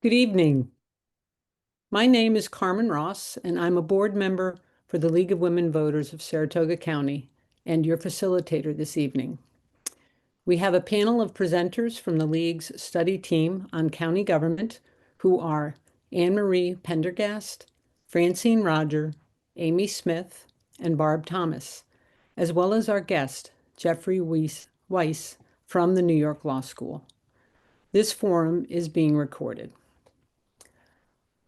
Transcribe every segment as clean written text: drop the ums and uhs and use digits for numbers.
Good evening. My name is Carmen Ross, and I'm a board member for the League of Women Voters of Saratoga County and your facilitator this evening. We have a panel of presenters from the League's study team on county government who are Anne Marie Pendergast, Francine Roger, Amy Smith, and Barb Thomas, as well as our guest, Jeffrey Wice from the New York Law School. This forum is being recorded.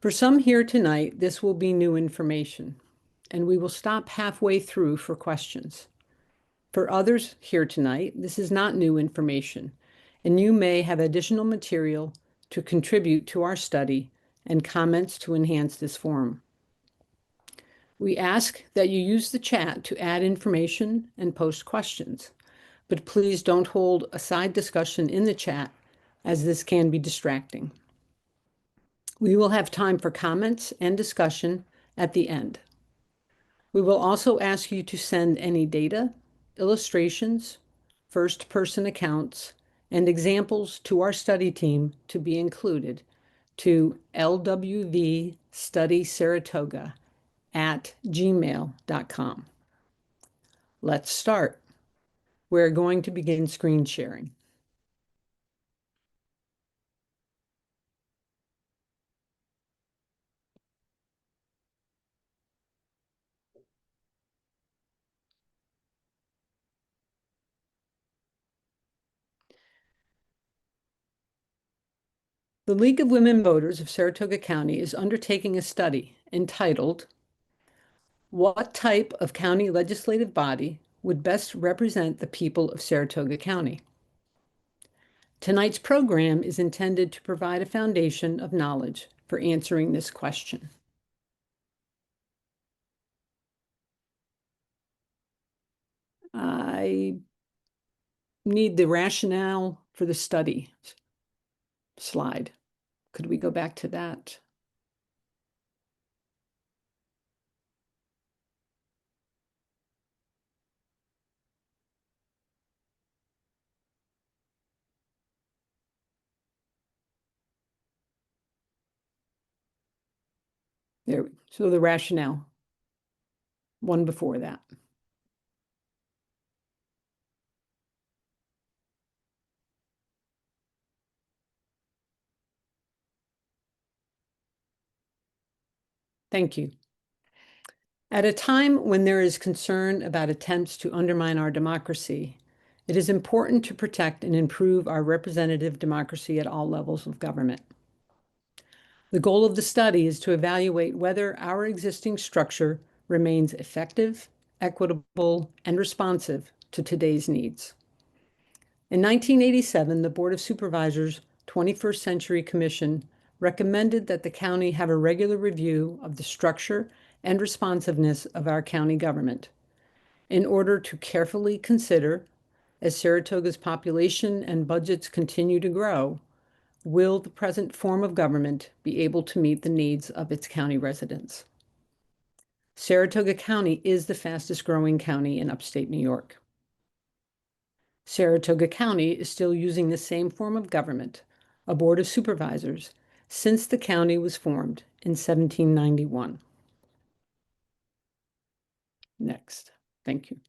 For some here tonight, this will be new information, and we will stop halfway through for questions. For others here tonight, this is not new information, and you may have additional material to contribute to our study and comments to enhance this forum. We ask that you use the chat to add information and post questions, but please don't hold a side discussion in the chat, as this can be distracting. We will have time for comments and discussion at the end. We will also ask you to send any data, illustrations, first-person accounts, and examples to our study team to be included to LWVSaratoga@gmail.com. Let's start. We're going to begin screen sharing. The League of Women Voters of Saratoga County is undertaking a study entitled, "What type of county legislative body would best represent the people of Saratoga County?" Tonight's program is intended to provide a foundation of knowledge for answering this question. I need the rationale for the study slide. Could we go back to that? There, so the rationale, one before that. Thank you. At a time when there is concern about attempts to undermine our democracy, it is important to protect and improve our representative democracy at all levels of government. The goal of the study is to evaluate whether our existing structure remains effective, equitable, and responsive to today's needs. In 1987, the Board of Supervisors 21st Century Commission recommended that the county have a regular review of the structure and responsiveness of our county government in order to carefully consider, as Saratoga's population and budgets continue to grow, will the present form of government be able to meet the needs of its county residents? Saratoga County is the fastest growing county in upstate New York. Saratoga County is still using the same form of government, a Board of Supervisors, since the county was formed in 1791. Next, thank you.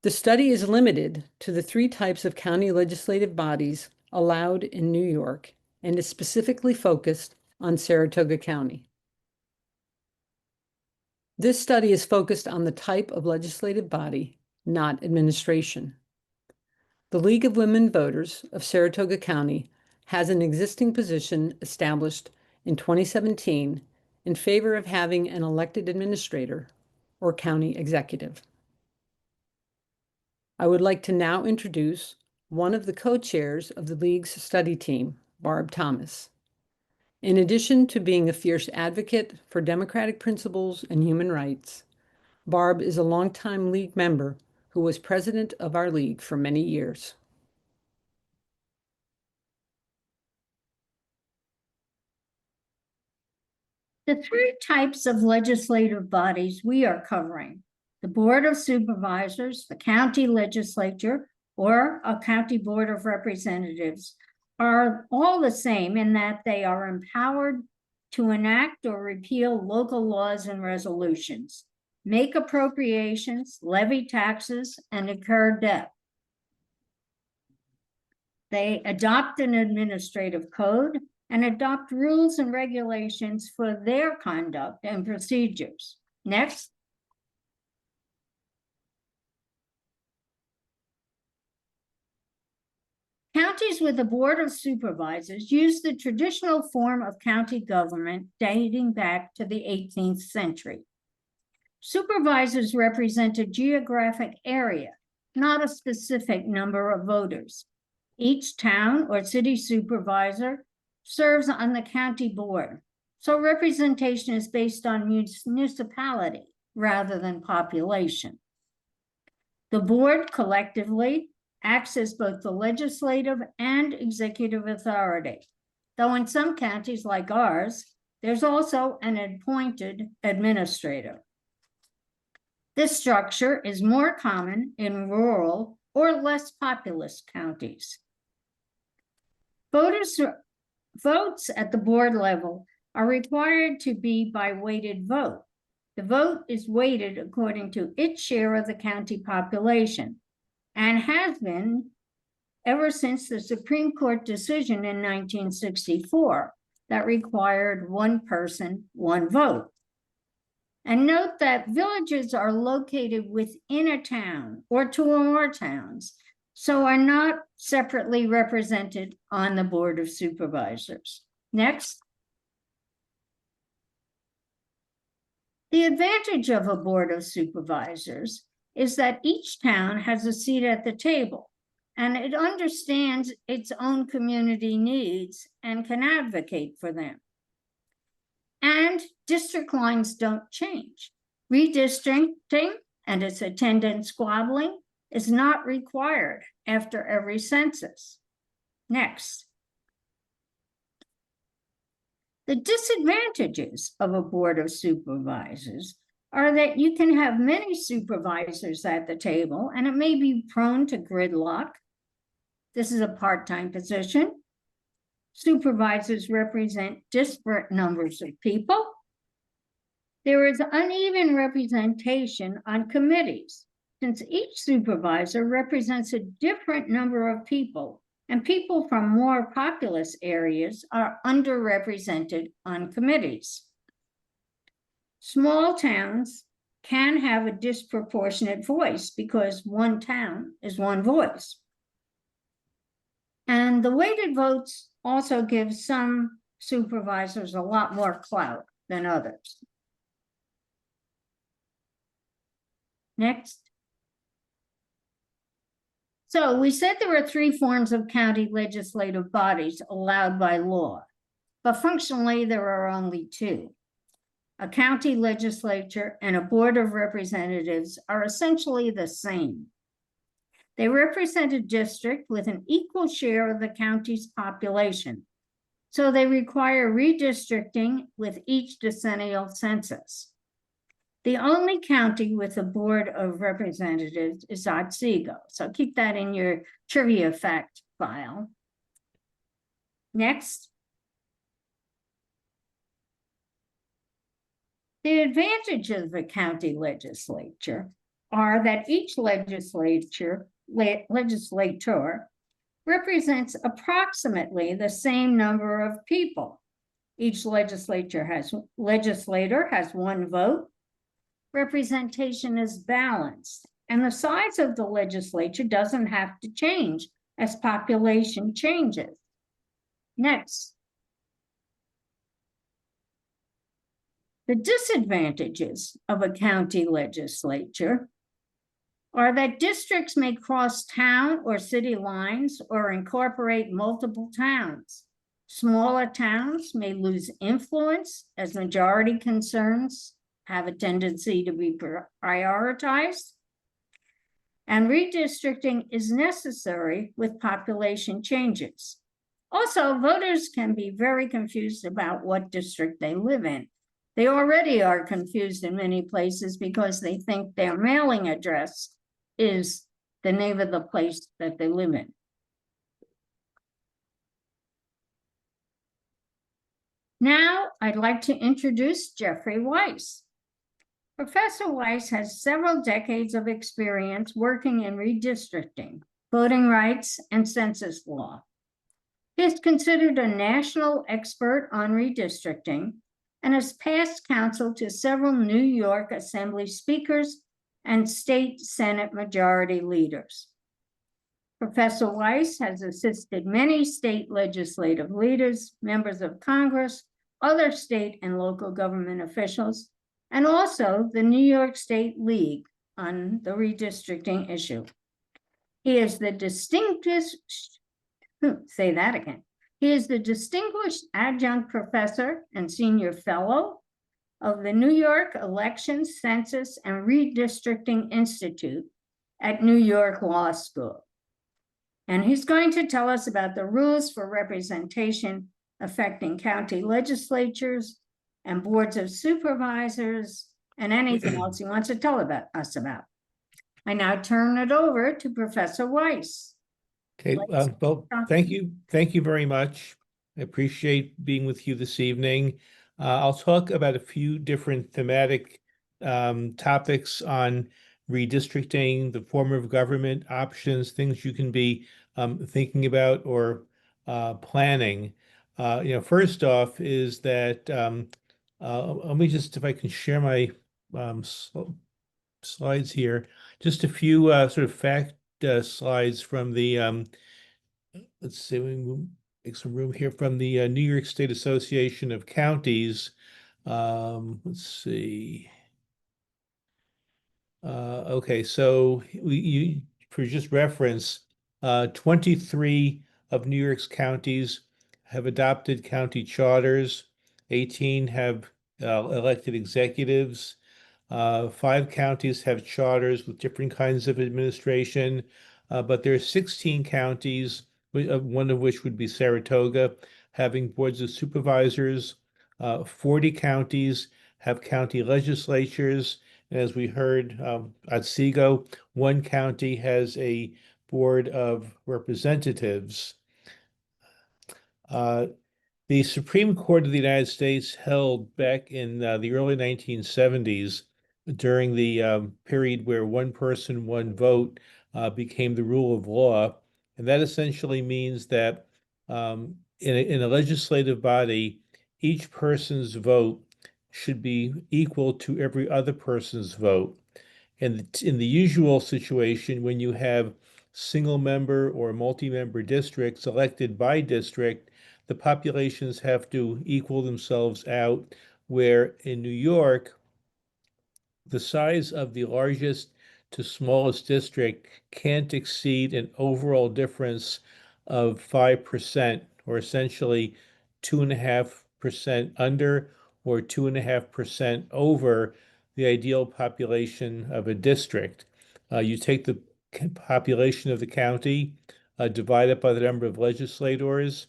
The study is limited to the three types of county legislative bodies allowed in New York and is specifically focused on Saratoga County. This study is focused on the type of legislative body, not administration. The League of Women Voters of Saratoga County has an existing position established in 2017 in favor of having an elected administrator or county executive. I would like to now introduce one of the co-chairs of the League's study team, Barb Thomas. In addition to being a fierce advocate for democratic principles and human rights, Barb is a longtime League member who was president of our League for many years. The three types of legislative bodies we are covering: the Board of Supervisors, the county legislature, or a county board of representatives, are all the same in that they are empowered to enact or repeal local laws and resolutions, make appropriations, levy taxes, and incur debt. They adopt an administrative code and adopt rules and regulations for their conduct and procedures. Next. Counties with a board of supervisors use the traditional form of county government dating back to the 18th century. Supervisors represent a geographic area, not a specific number of voters. Each town or city supervisor serves on the county board, so representation is based on municipality rather than population. The board collectively acts as both the legislative and executive authority, though in some counties like ours, there's also an appointed administrator. This structure is more common in rural or less populous counties. Votes at the board level are required to be by weighted vote. The vote is weighted according to its share of the county population and has been ever since the Supreme Court decision in 1964 that required one person, one vote. And note that villages are located within a town or two or more towns, so are not separately represented on the Board of Supervisors. Next. The advantage of a Board of Supervisors is that each town has a seat at the table, and it understands its own community needs and can advocate for them. And district lines don't change. Redistricting and its attendant squabbling is not required after every census. Next. The disadvantages of a Board of Supervisors are that you can have many supervisors at the table, and it may be prone to gridlock. This is a part-time position. Supervisors represent disparate numbers of people. There is uneven representation on committees, since each supervisor represents a different number of people, and people from more populous areas are underrepresented on committees. Small towns can have a disproportionate voice because one town is one voice. And the weighted votes also give some supervisors a lot more clout than others. Next. So we said there are three forms of county legislative bodies allowed by law, but functionally there are only two. A county legislature and a board of representatives are essentially the same. They represent a district with an equal share of the county's population, so they require redistricting with each decennial census. The only county with a board of representatives is Otsego, so keep that in your trivia fact file. Next. The advantage of the county legislature are that each legislator represents approximately the same number of people. Each legislator has one vote. Representation is balanced, and the size of the legislature doesn't have to change as population changes. Next. The disadvantages of a county legislature are that districts may cross town or city lines or incorporate multiple towns. Smaller towns may lose influence as majority concerns have a tendency to be prioritized. And redistricting is necessary with population changes. Also, voters can be very confused about what district they live in. They already are confused in many places because they think their mailing address is the name of the place that they live in. Now, I'd like to introduce Jeffrey Wice. Professor Wice has several decades of experience working in redistricting, voting rights, and census law. He is considered a national expert on redistricting and has passed counsel to several New York Assembly speakers and state Senate majority leaders. Professor Wice has assisted many state legislative leaders, members of Congress, other state and local government officials, and also the New York State League on the redistricting issue. He is the He is the distinguished adjunct professor and senior fellow of the New York Elections, Census, and Redistricting Institute at New York Law School. And he's going to tell us about the rules for representation affecting county legislatures and boards of supervisors and anything else he wants to tell us about. I now turn it over to Professor Wice. Okay, well, thank you. Thank you very much. I appreciate being with you this evening. I'll talk about a few different thematic topics on redistricting, the form of government, options, things you can be thinking about or planning. First off is that, let me just, if I can share my slides here, just a few sort of fact slides from the, let's see, we make some room here from the New York State Association of Counties. Let's see. Okay, so for just reference, 23 of New York's counties have adopted county charters. 18 have elected executives. 5 counties have charters with different kinds of administration, but there are 16 counties, one of which would be Saratoga, having boards of supervisors. 40 counties have county legislatures. And as we heard at Seago, 1 county has a board of representatives. The Supreme Court of the United States held back in the early 1970s, during the period where one person, one vote became the rule of law. And that essentially means that in a legislative body, each person's vote should be equal to every other person's vote. And in the usual situation, when you have single member or multi-member districts elected by district, the populations have to equal themselves out, where in New York, the size of the largest to smallest district can't exceed an overall difference of 5%, or essentially 2.5% under or 2.5% over the ideal population of a district. You take the population of the county, divide it by the number of legislators,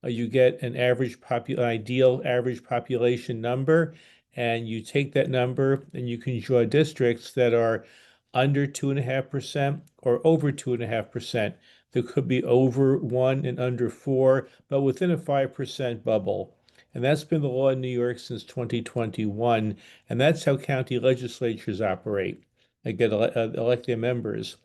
you get an ideal average population number, and you take that number and you can draw districts that are under 2.5% or over 2.5%. There could be over 1 and under 4, but within a 5% bubble. And that's been the law in New York since 2021. And that's how county legislatures operate. They elect their members.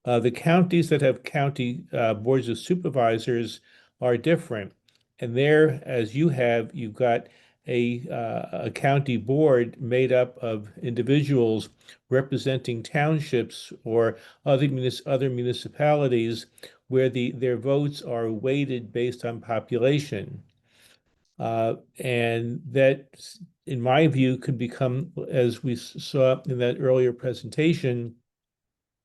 The counties that have county boards of supervisors are different. And there, as you've got a county board made up of individuals representing townships or other municipalities, where their votes are weighted based on population. And that, in my view, could become, as we saw in that earlier presentation,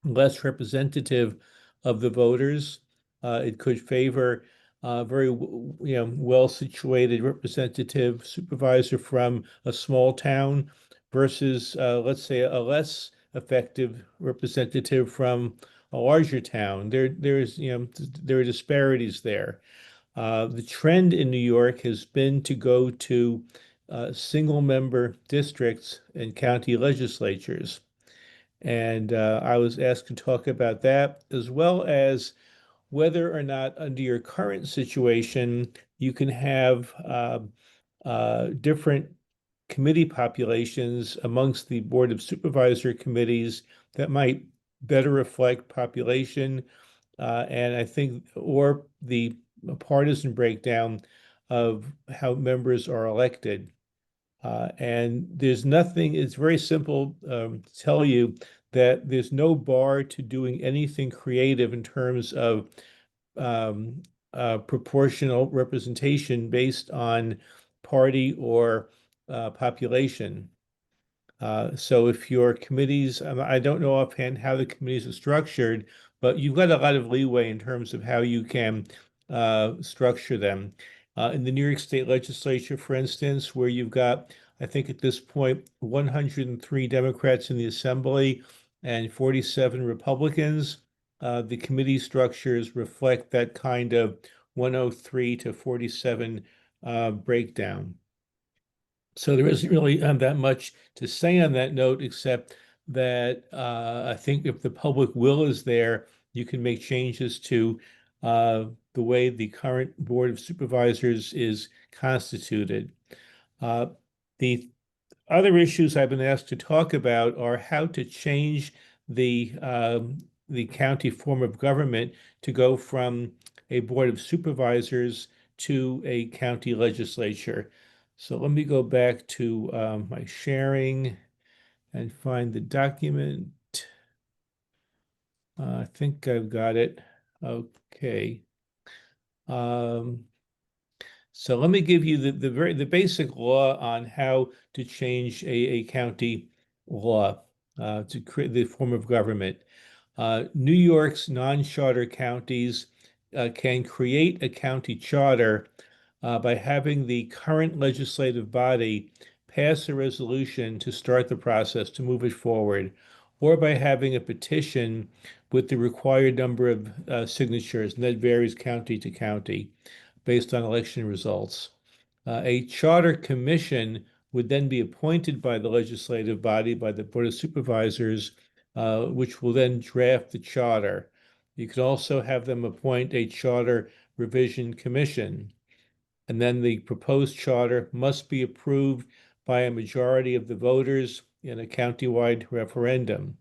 less representative of the voters. It could favor very well-situated representative supervisor from a small town versus, let's say, a less effective representative from a larger town. There are disparities there. The trend in New York has been to go to single-member districts and county legislatures. And I was asked to talk about that, as well as whether or not under your current situation, you can have different committee populations amongst the Board of Supervisor committees that might better reflect population, and I think, or the partisan breakdown of how members are elected. And there's nothing, it's very simple to tell you that there's no bar to doing anything creative in terms of um, proportional representation based on party or population. So if your committees, I don't know offhand how the committees are structured, but you've got a lot of leeway in terms of how you can structure them. In the New York State Legislature, for instance, where you've got, I think at this point, 103 Democrats in the Assembly and 47 Republicans, the committee structures reflect that kind of 103 to 47 breakdown. So there isn't really that much to say on that note, except that I think if the public will is there, you can make changes to the way the current Board of Supervisors is constituted. The other issues I've been asked to talk about are how to change the county form of government to go from a Board of Supervisors to a county legislature. So let me go back to my sharing and find the document. I think I've got it. Okay. So let me give you the basic law on how to change a county law to create the form of government. New York's non-charter counties can create a county charter by having the current legislative body pass a resolution to start the process to move it forward, or by having a petition with the required number of signatures, and that varies county to county based on election results. A charter commission would then be appointed by the legislative body, by the Board of Supervisors, which will then draft the charter. You could also have them appoint a charter revision commission. And then the proposed charter must be approved by a majority of the voters in a countywide referendum.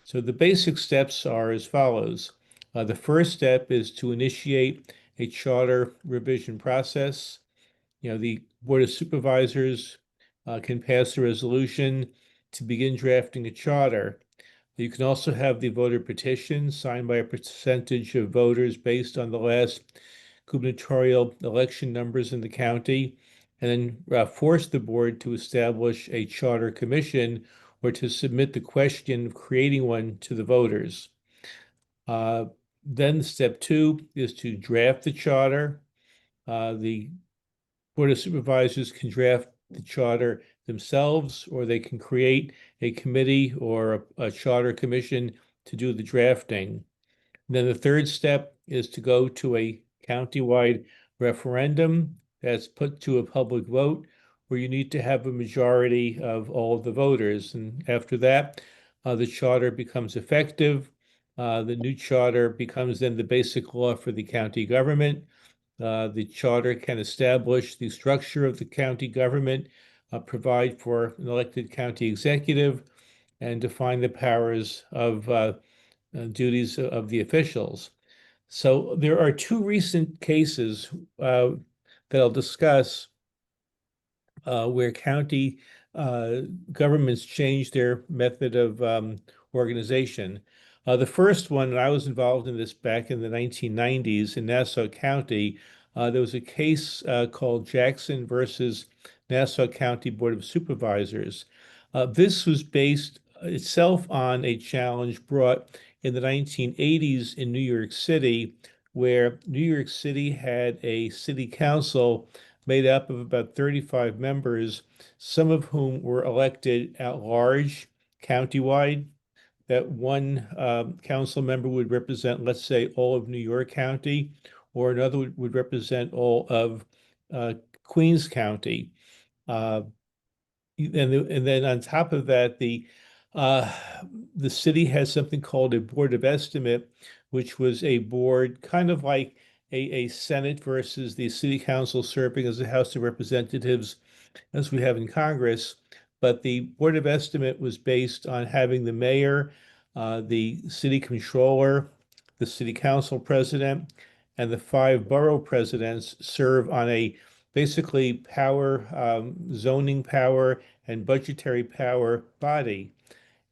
So the basic steps are as follows. The first step is to initiate a charter revision process. The Board of Supervisors can pass a resolution to begin drafting a charter. You can also have the voter petition signed by a percentage of voters based on the last gubernatorial election numbers in the county, and then force the board to establish a charter commission or to submit the question of creating one to the voters. Then step 2 is to draft the charter. The Board of Supervisors can draft the charter themselves, or they can create a committee or a charter commission to do the drafting. And then the third step is to go to a countywide referendum that's put to a public vote, where you need to have a majority of all of the voters. And after that, the charter becomes effective. The new charter becomes then the basic law for the county government. The charter can establish the structure of the county government, provide for an elected county executive, and define the powers of duties of the officials. So there are 2 recent cases that I'll discuss where county governments changed their method of organization. The first one, and I was involved in this back in the 1990s in Nassau County. There was a case called Jackson versus Nassau County Board of Supervisors. This was based itself on a challenge brought in the 1980s in New York City, where New York City had a city council made up of about 35 members, some of whom were elected at large countywide. That one council member would represent, let's say, all of New York County, or another would represent all of Queens County. And then on top of that, the city has something called a Board of Estimate, which was a board kind of like a Senate versus the City Council serving as a House of Representatives as we have in Congress. But the Board of Estimate was based on having the mayor, the city controller, the city council president, and the 5 borough presidents serve on a basically power, zoning power and budgetary power body.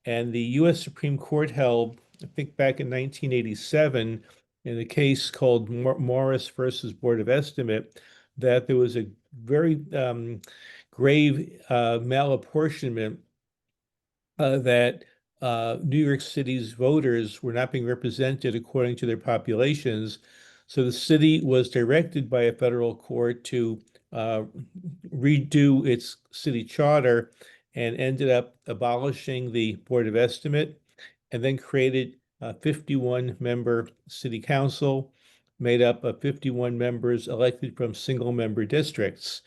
And the U.S. Supreme Court held, I think back in 1987, in a case called Morris versus Board of Estimate, that there was a very grave malapportionment that New York City's voters were not being represented according to their populations. So the city was directed by a federal court to redo its city charter and ended up abolishing the Board of Estimate and then created a 51-member city council made up of 51 members elected from single-member districts.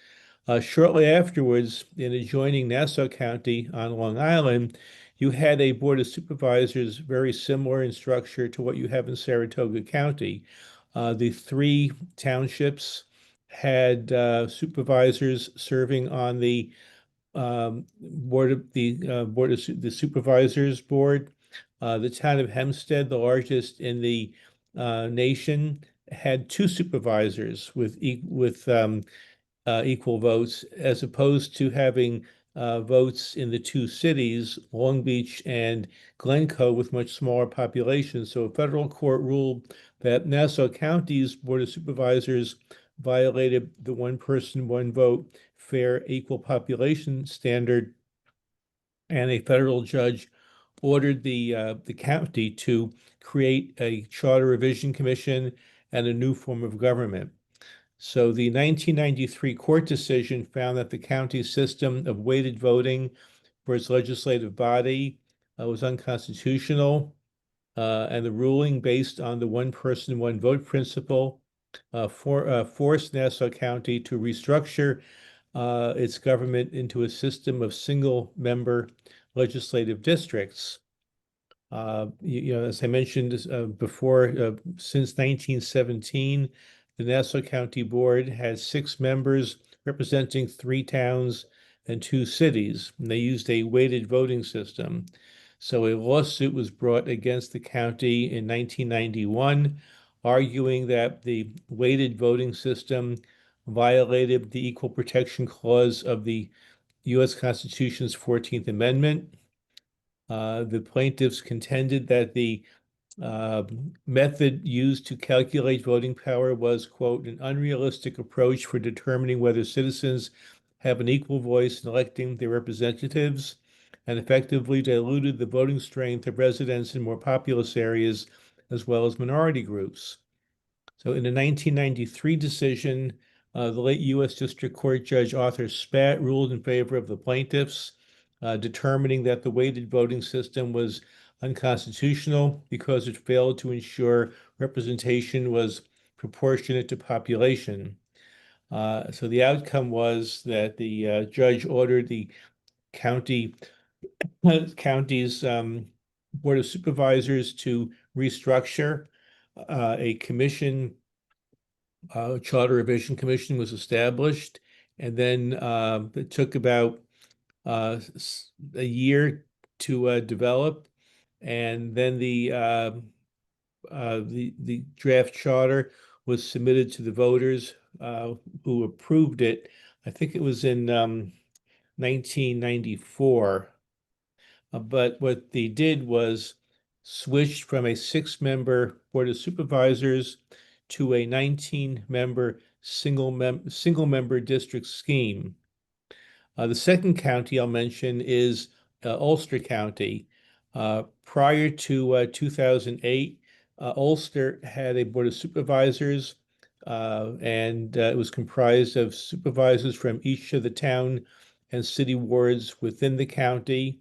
Shortly afterwards, in adjoining Nassau County on Long Island, you had a Board of Supervisors very similar in structure to what you have in Saratoga County. The 3 townships had supervisors serving on the Board of the Supervisors Board. The town of Hempstead, the largest in the nation, had 2 supervisors with equal votes, as opposed to having votes in the 2 cities, Long Beach and Glencoe, with much smaller populations. So a federal court ruled that Nassau County's Board of Supervisors violated the 1 person, 1 vote, fair, equal population standard, and a federal judge ordered the county to create a charter revision commission and a new form of government. So the 1993 court decision found that the county's system of weighted voting for its legislative body was unconstitutional, and the ruling, based on the 1 person, 1 vote principle, forced Nassau County to restructure its government into a system of single-member legislative districts. As I mentioned before, since 1917, the Nassau County Board has 6 members representing 3 towns and 2 cities, and they used a weighted voting system. So a lawsuit was brought against the county in 1991, arguing that the weighted voting system violated the Equal Protection Clause of the U.S. Constitution's 14th Amendment. The plaintiffs contended that the method used to calculate voting power was, quote, an unrealistic approach for determining whether citizens have an equal voice in electing their representatives, and effectively diluted the voting strength of residents in more populous areas as well as minority groups. So in a 1993 decision, the late U.S. District Court Judge Arthur Spat ruled in favor of the plaintiffs, determining that the weighted voting system was unconstitutional because it failed to ensure representation was proportionate to population. So the outcome was that the judge ordered the county's Board of Supervisors to restructure. A commission, Charter Revision Commission, was established, and then it took about a year to develop, and then the draft charter was submitted to the voters who approved it. I think it was in 1994. But what they did was switched from a 6-member Board of Supervisors to a 19-member single-member district scheme. The second county I'll mention is Ulster County. Prior to 2008, Ulster had a Board of Supervisors, and it was comprised of supervisors from each of the town and city wards within the county.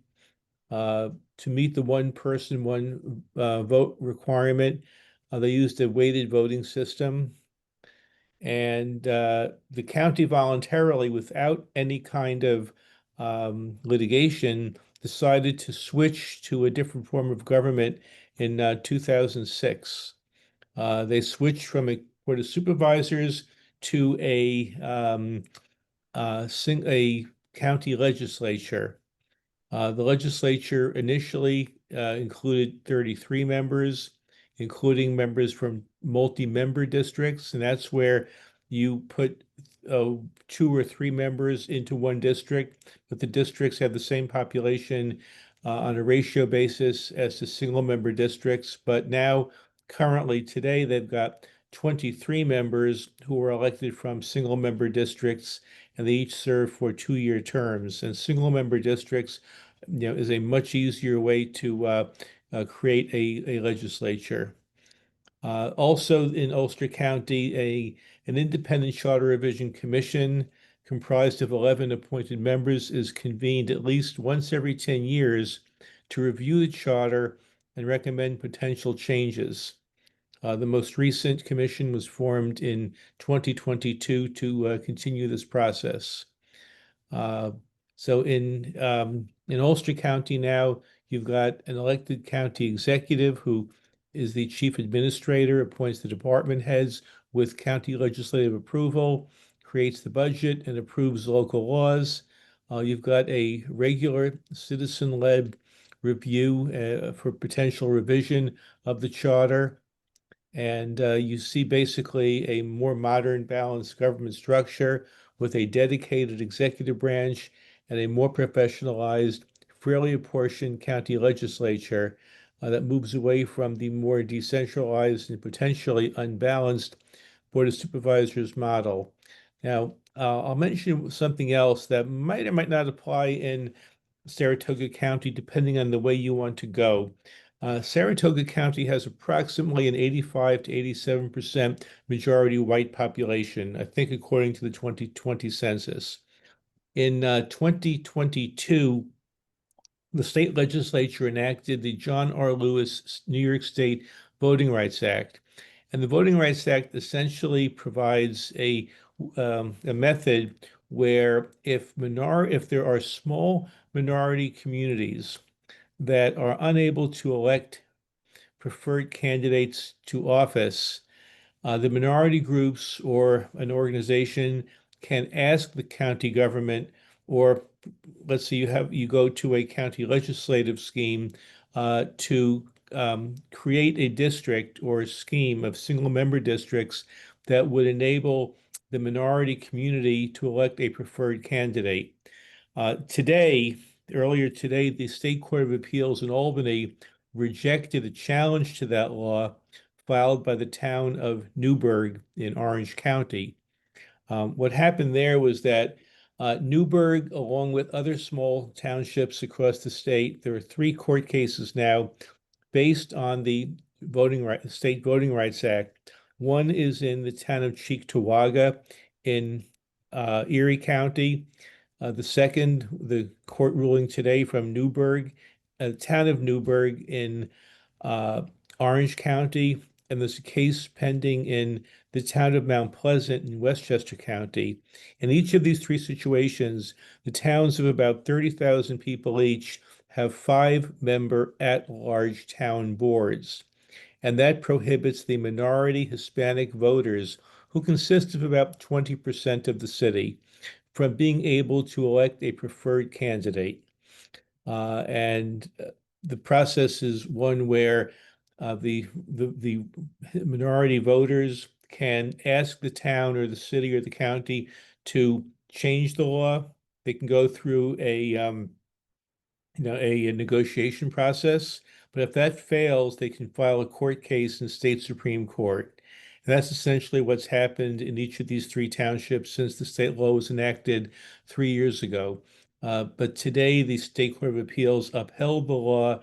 To meet the 1 person, 1 vote requirement, they used a weighted voting system. And the county voluntarily, without any kind of litigation, decided to switch to a different form of government in 2006. They switched from a Board of Supervisors to a county legislature. The legislature initially included 33 members, including members from multi-member districts, and that's where you put 2 or 3 members into one district, but the districts have the same population on a ratio basis as the single-member districts. But now, currently, today, they've got 23 members who are elected from single-member districts, and they each serve for 2-year terms. And single-member districts, is a much easier way to create a legislature. Also in Ulster County, an independent charter revision commission comprised of 11 appointed members is convened at least once every 10 years to review the charter and recommend potential changes. The most recent commission was formed in 2022 to continue this process. So in Ulster County now, you've got an elected county executive who is the chief administrator, appoints the department heads with county legislative approval, creates the budget, and approves local laws. You've got a regular citizen-led review for potential revision of the charter. And you see basically a more modern, balanced government structure with a dedicated executive branch and a more professionalized, fairly apportioned county legislature that moves away from the more decentralized and potentially unbalanced Board of Supervisors model. Now, I'll mention something else that might or might not apply in Saratoga County, depending on the way you want to go. Saratoga County has approximately an 85 to 87% majority white population, I think according to the 2020 census. In 2022, the state legislature enacted the John R. Lewis New York State Voting Rights Act. And the Voting Rights Act essentially provides a method where if there are small minority communities that are unable to elect preferred candidates to office, the minority groups or an organization can ask the county government, or let's say you go to a county legislative scheme to create a district or a scheme of single-member districts that would enable the minority community to elect a preferred candidate. Earlier today, the State Court of Appeals in Albany rejected a challenge to that law filed by the town of Newburgh in Orange County. What happened there was that Newburgh, along with other small townships across the state, there are 3 court cases now based on the State Voting Rights Act. One is in the town of Cheektowaga in Erie County. The second, the court ruling today from Newburgh, the town of Newburgh in Orange County, and there's a case pending in the town of Mount Pleasant in Westchester County. In each of these 3 situations, the towns of about 30,000 people each have 5-member at-large town boards. And that prohibits the minority Hispanic voters, who consist of about 20% of the city, from being able to elect a preferred candidate. And the process is one where the minority voters can ask the town or the city or the county to change the law. They can go through a negotiation process, but if that fails, they can file a court case in state Supreme Court. And that's essentially what's happened in each of these 3 townships since the state law was enacted 3 years ago. But today, the State Court of Appeals upheld the law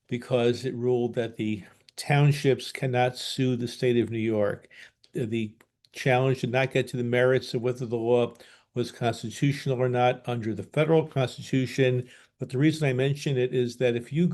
because it ruled that the townships cannot sue the state of New York. The challenge did not get to the merits of whether the law was constitutional or not under the federal constitution. But the reason I mention it is that if you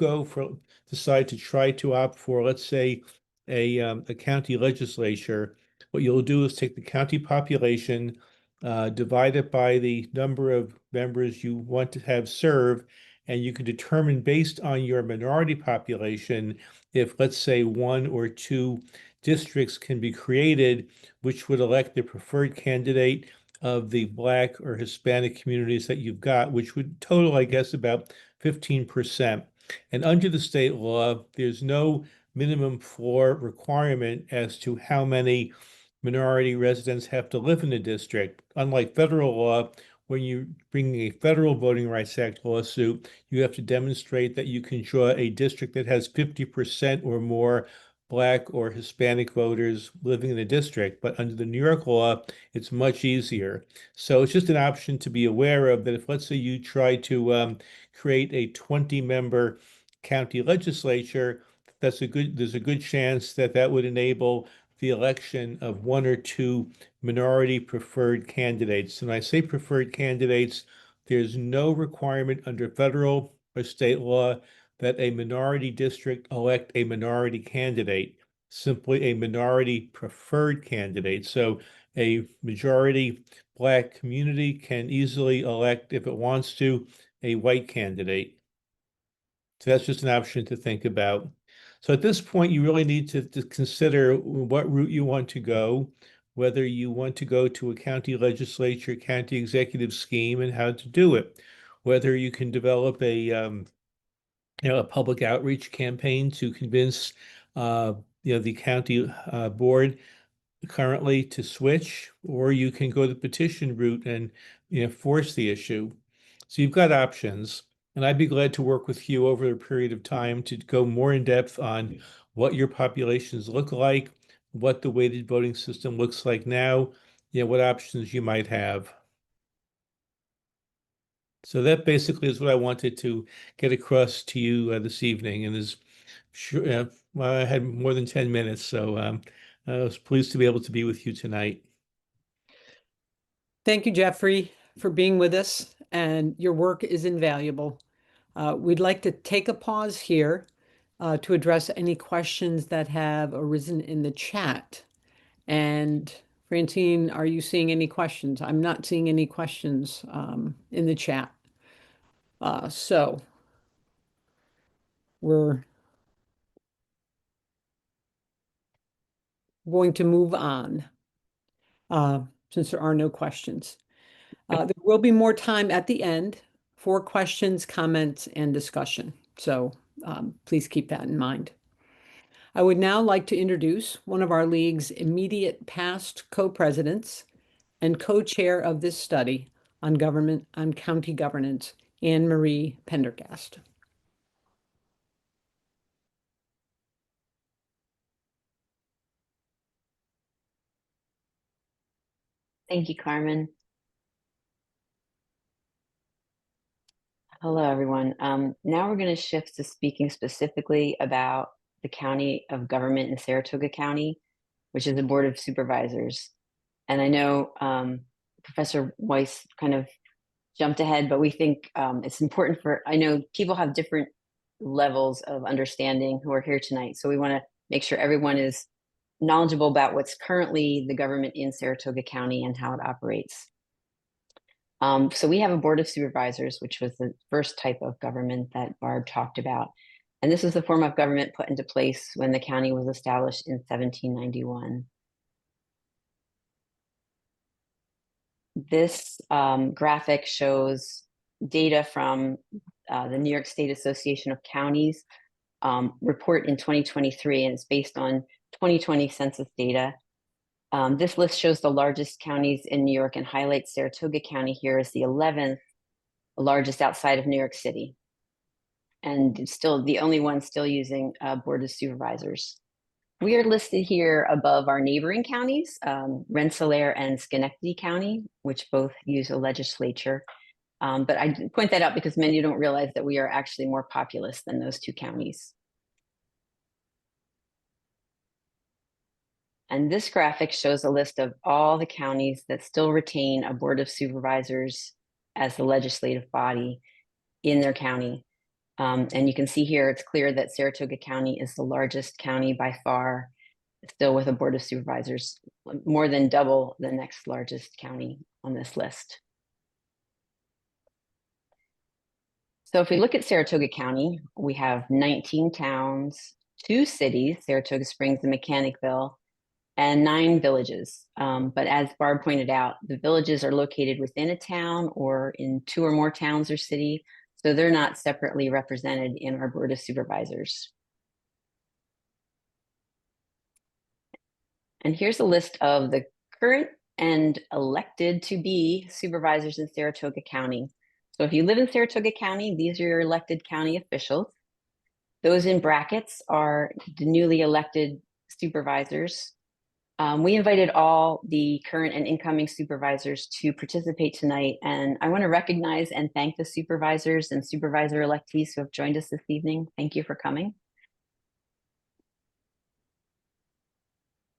decide to try to opt for, let's say, a county legislature, what you'll do is take the county population, divide it by the number of members you want to have serve, and you can determine based on your minority population if, let's say, 1 or 2 districts can be created, which would elect the preferred candidate of the Black or Hispanic communities that you've got, which would total, I guess, about 15%. And under the state law, there's no minimum floor requirement as to how many minority residents have to live in the district. Unlike federal law, when you bring a federal Voting Rights Act lawsuit, you have to demonstrate that you can draw a district that has 50% or more Black or Hispanic voters living in the district. But under the New York law, it's much easier. So it's just an option to be aware of that if, let's say, you try to create a 20-member county legislature, there's a good chance that that would enable the election of one or two minority preferred candidates. And I say preferred candidates, there's no requirement under federal or state law that a minority district elect a minority candidate, simply a minority preferred candidate. So a majority Black community can easily elect, if it wants to, a white candidate. So that's just an option to think about. So at this point, you really need to consider what route you want to go, whether you want to go to a county legislature, county executive scheme, and how to do it, whether you can develop a public outreach campaign to convince the county board currently to switch, or you can go the petition route and force the issue. So you've got options, and I'd be glad to work with you over a period of time to go more in depth on what your populations look like, what the weighted voting system looks like now, what options you might have. So that basically is what I wanted to get across to you this evening. And well, I had more than 10 minutes, so I was pleased to be able to be with you tonight. Thank you, Jeffrey, for being with us, and your work is invaluable. We'd like to take a pause here to address any questions that have arisen in the chat. And Francine, are you seeing any questions? I'm not seeing any questions in the chat. So we're going to move on since there are no questions. There will be more time at the end for questions, comments, and discussion. So please keep that in mind. I would now like to introduce one of our league's immediate past co-presidents and co-chair of this study on county governance, Anne Marie Pendergast. Thank you, Carmen. Hello, everyone. Now we're going to shift to speaking specifically about the county of government in Saratoga County, which is the Board of Supervisors. And I know Professor Wice kind of jumped ahead, but we think it's important I know people have different levels of understanding who are here tonight. So we want to make sure everyone is knowledgeable about what's currently the government in Saratoga County and how it operates. So we have a Board of Supervisors, which was the first type of government that Barb talked about. And this was the form of government put into place when the county was established in 1791. This graphic shows data from the New York State Association of Counties report in 2023, and it's based on 2020 census data. This list shows the largest counties in New York and highlights Saratoga County here as the 11th largest outside of New York City. And it's still the only one still using Board of Supervisors. We are listed here above our neighboring counties, Rensselaer and Schenectady County, which both use a legislature. But I point that out because many don't realize that we are actually more populous than those two counties. And this graphic shows a list of all the counties that still retain a Board of Supervisors as the legislative body in their county. And you can see here, it's clear that Saratoga County is the largest county by far, still with a Board of Supervisors, more than double the next largest county on this list. So if we look at Saratoga County, we have 19 towns, 2 cities, Saratoga Springs and Mechanicville, and 9 villages. But as Barb pointed out, the villages are located within a town or in 2 or more towns or city, so they're not separately represented in our Board of Supervisors. And here's a list of the current and elected to be supervisors in Saratoga County. So if you live in Saratoga County, these are your elected county officials. Those in brackets are the newly elected supervisors. We invited all the current and incoming supervisors to participate tonight, and I want to recognize and thank the supervisors and supervisor electees who have joined us this evening. Thank you for coming.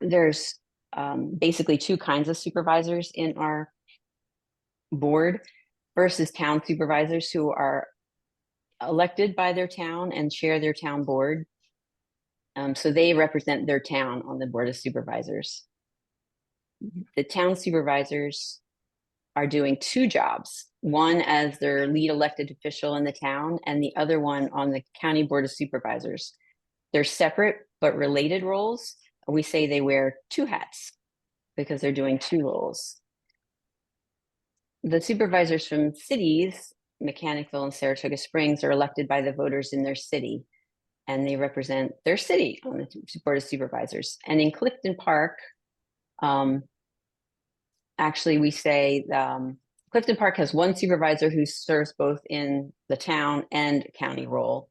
There's basically 2 kinds of supervisors in our board. First is town supervisors who are elected by their town and chair their town board. So they represent their town on the Board of Supervisors. The town supervisors are doing 2 jobs, one as their lead elected official in the town and the other one on the County Board of Supervisors. They're separate but related roles. We say they wear 2 hats because they're doing 2 roles. The supervisors from cities, Mechanicville and Saratoga Springs, are elected by the voters in their city, and they represent their city on the Board of Supervisors. And in Clifton Park, actually we say Clifton Park has 1 supervisor who serves both in the town and county role.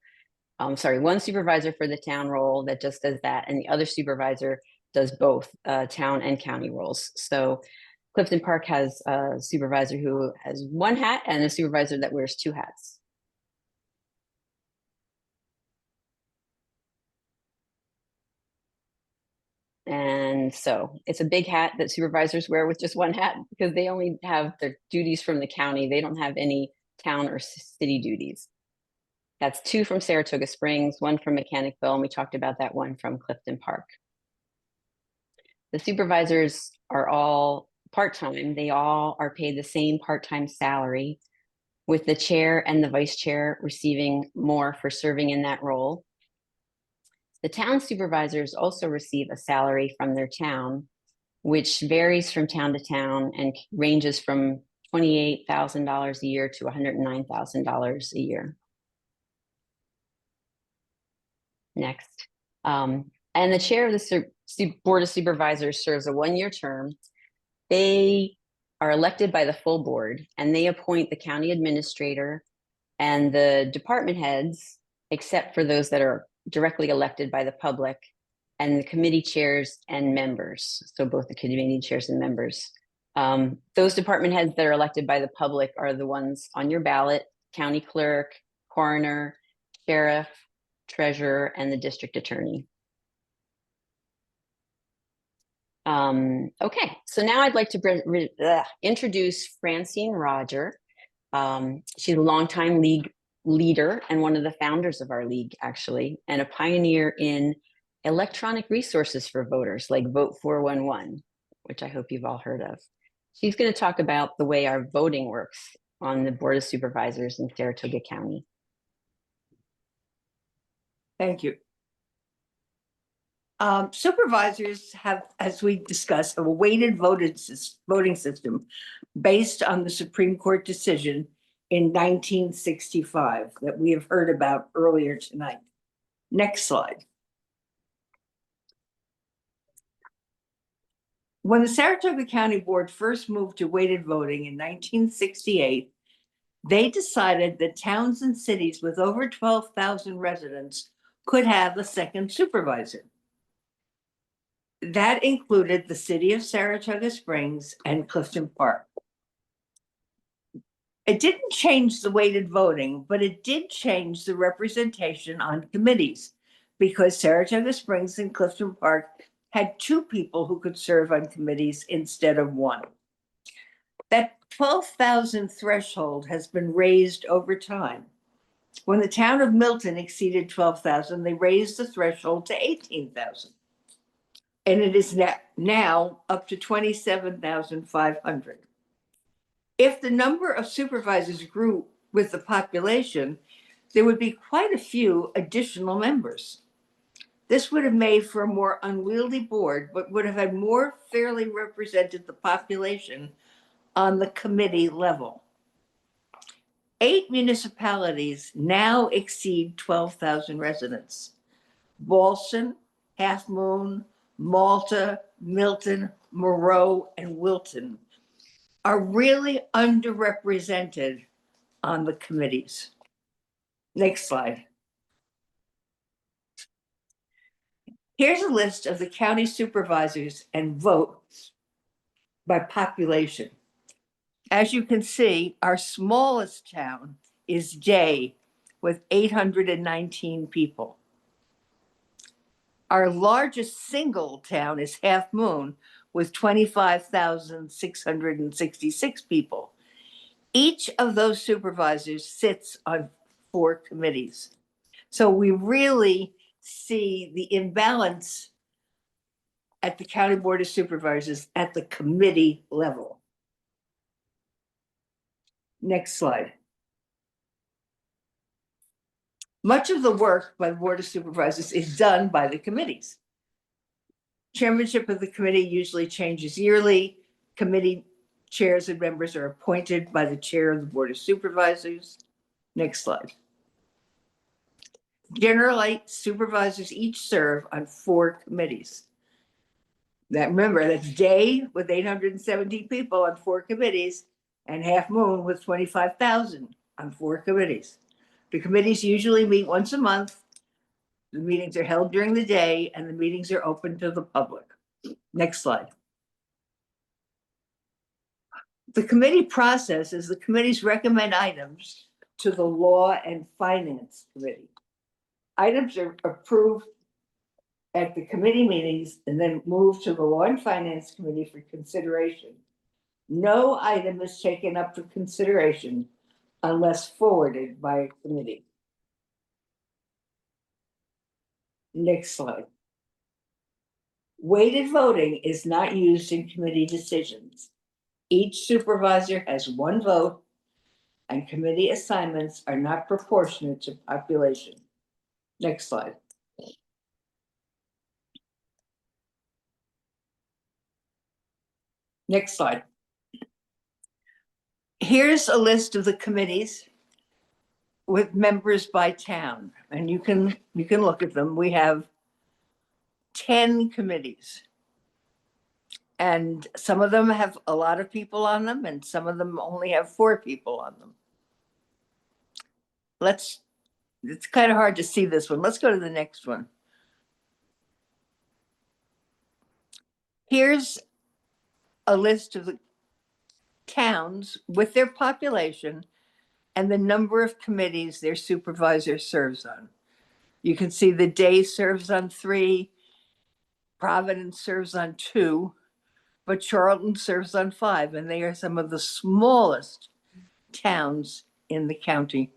1 supervisor for the town role that just does that, and the other supervisor does both town and county roles. So Clifton Park has a supervisor who has 1 hat and a supervisor that wears 2 hats. And so it's a big hat that supervisors wear with just 1 hat because they only have their duties from the county. They don't have any town or city duties. That's 2 from Saratoga Springs, 1 from Mechanicville, and we talked about that 1 from Clifton Park. The supervisors are all part-time. They all are paid the same part-time salary, with the chair and the vice chair receiving more for serving in that role. The town supervisors also receive a salary from their town, which varies from town to town and ranges from $28,000 a year to $109,000 a year. Next. And the chair of the Board of Supervisors serves a 1-year term. They are elected by the full board, and they appoint the county administrator and the department heads, except for those that are directly elected by the public, and the committee chairs and members. So both the committee chairs and members. Those department heads that are elected by the public are the ones on your ballot: county clerk, coroner, sheriff, treasurer, and the district attorney. Okay, so now I'd like to introduce Francine Roger. She's a longtime league leader and one of the founders of our league, actually, and a pioneer in electronic resources for voters like Vote 411, which I hope you've all heard of. She's going to talk about the way our voting works on the Board of Supervisors in Saratoga County. Thank you. Supervisors have, as we discussed, a weighted voting system based on the Supreme Court decision in 1965 that we have heard about earlier tonight. Next slide. When the Saratoga County Board first moved to weighted voting in 1968, they decided that towns and cities with over 12,000 residents could have a second supervisor. That included the city of Saratoga Springs and Clifton Park. It didn't change the weighted voting, but it did change the representation on committees, because Saratoga Springs and Clifton Park had 2 people who could serve on committees instead of 1. That 12,000 threshold has been raised over time. When the town of Milton exceeded 12,000, they raised the threshold to 18,000. And it is now up to 27,500. If the number of supervisors grew with the population, there would be quite a few additional members. This would have made for a more unwieldy board, but would have had more fairly represented the population on the committee level. 8 municipalities now exceed 12,000 residents. Ballston, Half Moon, Malta, Milton, Moreau, and Wilton are really underrepresented on the committees. Next slide. Here's a list of the county supervisors and votes by population. As you can see, our smallest town is Jay with 819 people. Our largest single town is Half Moon with 25,666 people. Each of those supervisors sits on 4 committees. So we really see the imbalance at the County Board of Supervisors at the committee level. Next slide. Much of the work by the Board of Supervisors is done by the committees. Chairmanship of the committee usually changes yearly. Committee chairs and members are appointed by the chair of the Board of Supervisors. Next slide. Generally, supervisors each serve on 4 committees. That, remember, that's Day with 870 people on 4 committees and Half Moon with 25,000 on 4 committees. The committees usually meet once a month. The meetings are held during the day and the meetings are open to the public. Next slide. The committee process is the committees recommend items to the Law and Finance Committee. Items are approved at the committee meetings and then moved to the Law and Finance Committee for consideration. No item is taken up for consideration unless forwarded by a committee. Next slide. Weighted voting is not used in committee decisions. Each supervisor has 1 vote, and committee assignments are not proportionate to population. Next slide. Next slide. Here's a list of the committees with members by town, and you can look at them. We have 10 committees, and some of them have a lot of people on them, and some of them only have 4 people on them. It's kind of hard to see this one. Let's go to the next one. Here's a list of the towns with their population and the number of committees their supervisor serves on. You can see the Day serves on 3, Providence serves on 2, but Charlton serves on 5, and they are some of the smallest towns in the county.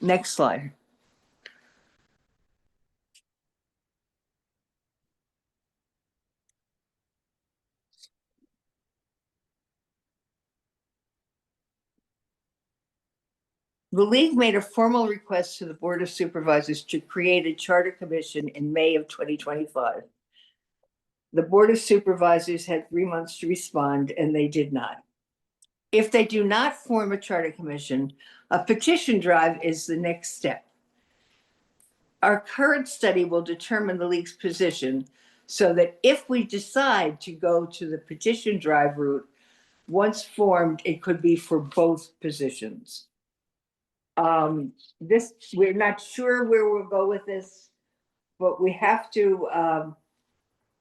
Next slide. The League made a formal request to the Board of Supervisors to create a charter commission in May of 2025. The Board of Supervisors had 3 months to respond, and they did not. If they do not form a charter commission, a petition drive is the next step. Our current study will determine the League's position so that if we decide to go to the petition drive route, once formed, it could be for both positions. We're not sure where we'll go with this, but we have to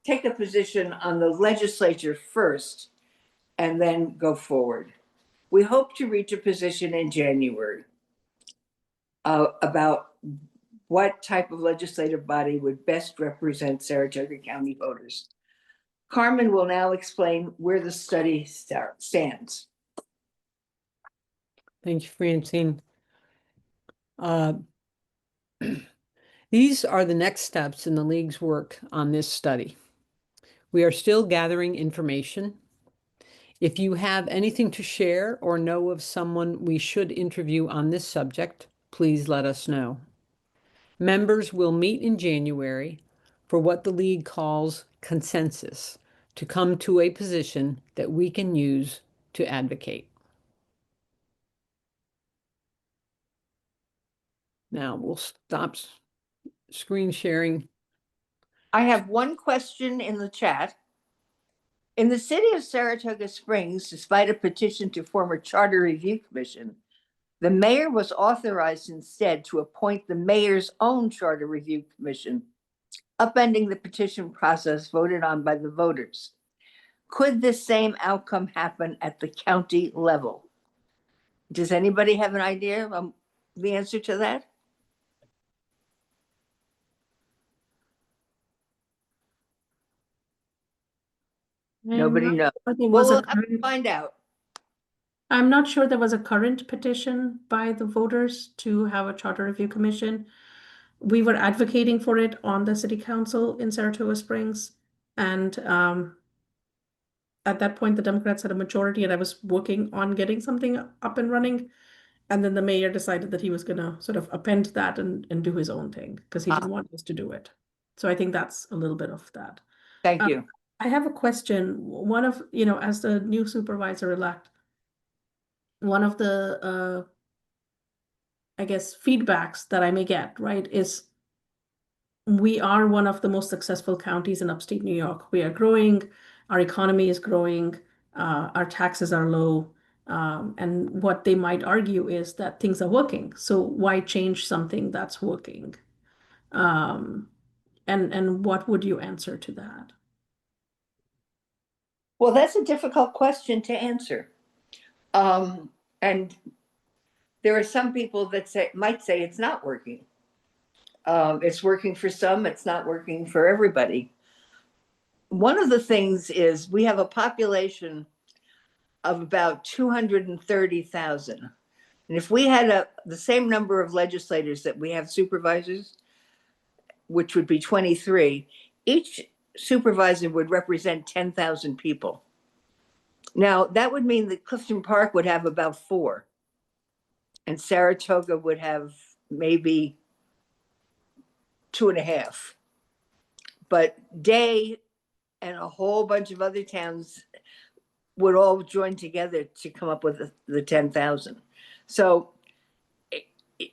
take a position on the legislature first and then go forward. We hope to reach a position in January about what type of legislative body would best represent Saratoga County voters. Carmen will now explain where the study stands. Thank you, Francine. These are the next steps in the League's work on this study. We are still gathering information. If you have anything to share or know of someone we should interview on this subject, please let us know. Members will meet in January for what the league calls consensus, to come to a position that we can use to advocate. Now we'll stop screen sharing. I have one question in the chat. In the city of Saratoga Springs, despite a petition to form a charter review commission, the mayor was authorized instead to appoint the mayor's own charter review commission, upending the petition process voted on by the voters. Could this same outcome happen at the county level? Does anybody have an idea of the answer to that? Nobody knows. Well, we'll have to find out. I'm not sure there was a current petition by the voters to have a charter review commission. We were advocating for it on the city council in Saratoga Springs. And at that point, the Democrats had a majority and I was working on getting something up and running. And then the mayor decided that he was going to sort of append that and do his own thing because he didn't want us to do it. So I think that's a little bit of that. Thank you. I have a question. One of, as the new supervisor-elect, one of the, I guess, feedbacks that I may get, right, is we are one of the most successful counties in upstate New York. We are growing, our economy is growing, our taxes are low, and what they might argue is that things are working. So why change something that's working? And what would you answer to that? Well, that's a difficult question to answer. And there are some people that might say it's not working. It's working for some, it's not working for everybody. One of the things is we have a population of about 230,000. And if we had the same number of legislators that we have supervisors, which would be 23, each supervisor would represent 10,000 people. Now, that would mean that Clifton Park would have about 4, and Saratoga would have maybe 2.5. But Day and a whole bunch of other towns would all join together to come up with the 10,000. So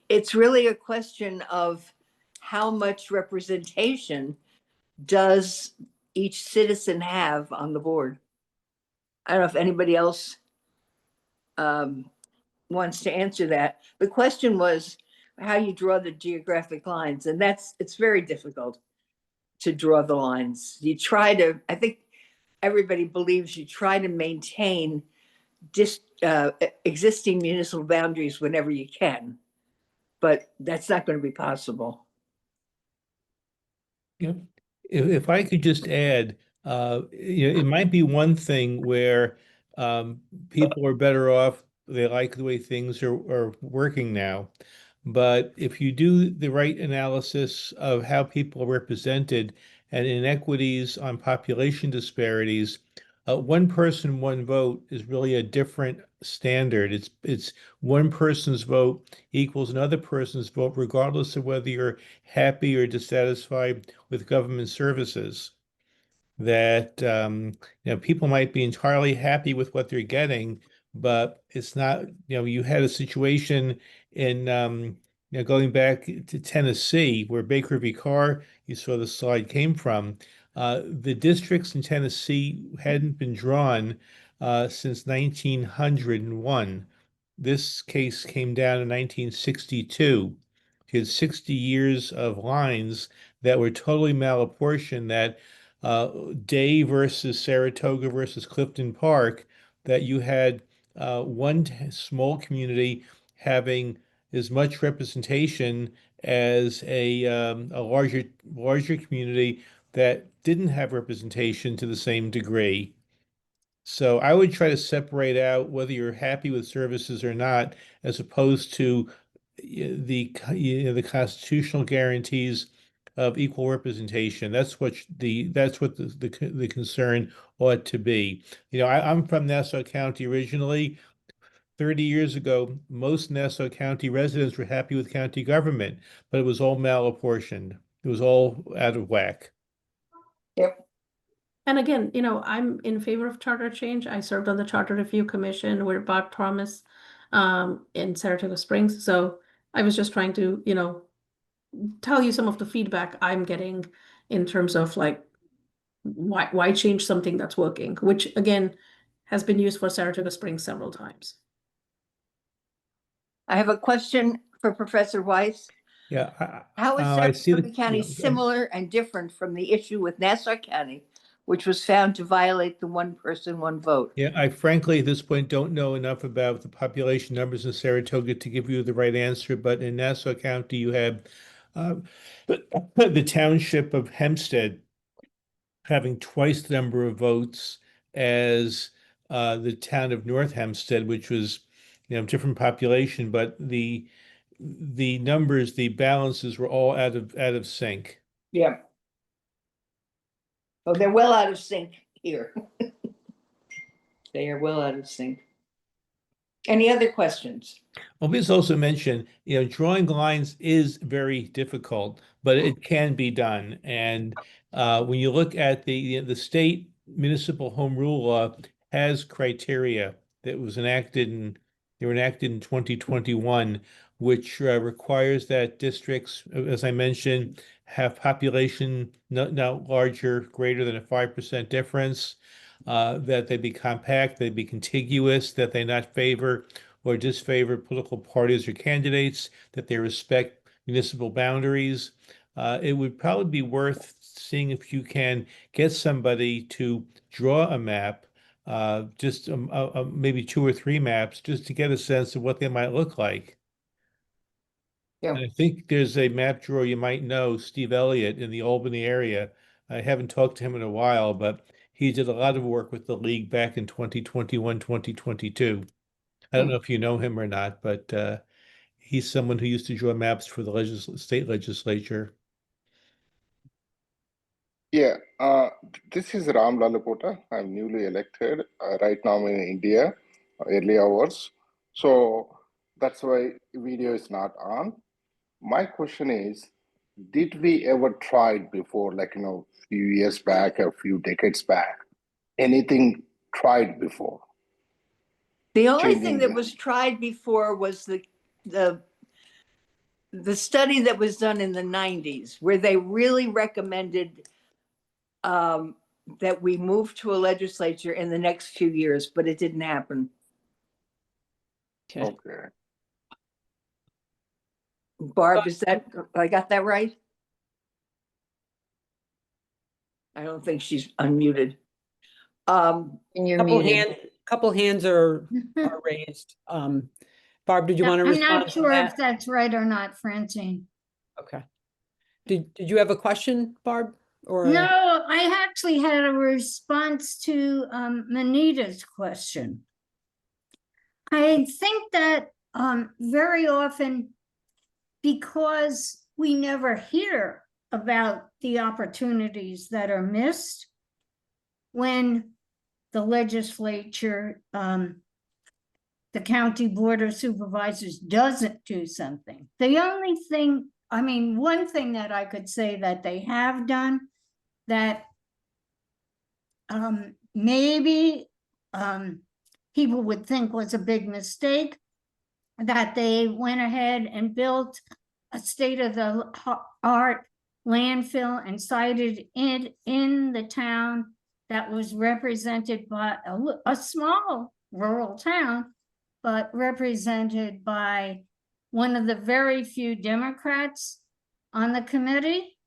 it's really a question of how much representation does each citizen have on the board. I don't know if anybody else wants to answer that. The question was how you draw the geographic lines, and it's very difficult to draw the lines. You try to, I think everybody believes you try to maintain existing municipal boundaries whenever you can, but that's not going to be possible. Yeah. If I could just add, it might be one thing where people are better off, they like the way things are working now. But if you do the right analysis of how people are represented and inequities on population disparities, one person, one vote is really a different standard. It's one person's vote equals another person's vote, regardless of whether you're happy or dissatisfied with government services. That people might be entirely happy with what they're getting, but it's not. You had a situation in going back to Tennessee where Baker v. Carr, you saw the slide came from. The districts in Tennessee hadn't been drawn since 1901. This case came down in 1962. You had 60 years of lines that were totally malapportioned, that Day versus Saratoga versus Clifton Park, that you had one small community having as much representation as a larger community that didn't have representation to the same degree. So I would try to separate out whether you're happy with services or not, as opposed to the constitutional guarantees of equal representation. That's what the concern ought to be. I'm from Nassau County originally. 30 years ago, most Nassau County residents were happy with county government, but it was all malapportioned. It was all out of whack. Yep. And again, I'm in favor of charter change. I served on the Charter Review Commission with Bob Thomas in Saratoga Springs. So I was just trying to, tell you some of the feedback I'm getting in terms of like, why change something that's working, which again has been used for Saratoga Springs several times. I have a question for Professor Wice. Yeah. How is I see Saratoga County similar and different from the issue with Nassau County, which was found to violate the one person, one vote? Yeah, I frankly at this point don't know enough about the population numbers in Saratoga to give you the right answer, but in Nassau County you have the township of Hempstead having twice the number of votes as the town of North Hempstead, which was, different population, but the numbers, the balances were all out of sync. Yeah. Oh, they're well out of sync here. They are well out of sync. Any other questions? Well, please also mention, drawing lines is very difficult, but it can be done. And when you look at the state municipal home rule law has criteria that was they were enacted in 2021, which requires that districts, as I mentioned, have population not larger, greater than a 5% difference, that they be compact, they be contiguous, that they not favor or disfavor political parties or candidates, that they respect municipal boundaries. It would probably be worth seeing if you can get somebody to draw a map, just maybe 2 or 3 maps, just to get a sense of what they might look like. Yeah. And I think there's a map drawer you might know, Steve Elliott, in the Albany area. I haven't talked to him in a while, but he did a lot of work with the league back in 2021, 2022. I don't know if you know him or not, but he's someone who used to draw maps for the state legislature. Yeah, this is Ram Lalapota. I'm newly elected. Right now I'm in India, early hours. So that's why video is not on. My question is, did we ever try it before, like, a few years back, a few decades back? Anything tried before? The only thing Changing that the- was tried before was the study that was done in the 90s, where they really recommended that we move to a legislature in the next few years, but it didn't happen. Okay. Okay. Barb, I got that right? I don't think she's unmuted. And you're Couple muted. hands are raised. Barb, did you want to I'm respond not to sure if that? that's right or not, Francine. Okay. Did you have a question, Barb? Or No, I actually had a response to Manita's question. I think that very often, because we never hear about the opportunities that are missed when the legislature, the county board of supervisors doesn't do something. The only thing, one thing that I could say that they have done that maybe people would think was a big mistake, that they went ahead and built a state-of-the-art landfill and sited it in the town that was represented by a small rural town, but represented by one of the very few Democrats on the committee.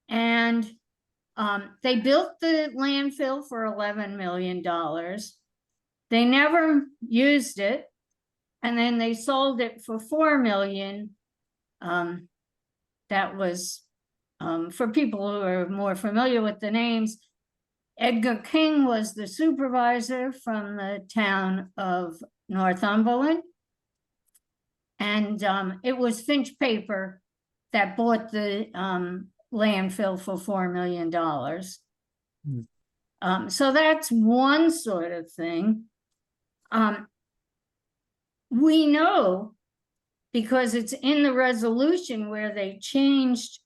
And they built the landfill for $11 million. They never used it. And then they sold it for $4 million. That was, for people who are more familiar with the names, Edgar King was the supervisor from the town of Northumberland. And it was Finch Paper that bought the landfill for $4 million. So that's one sort of thing. we know, because it's in the resolution where they changed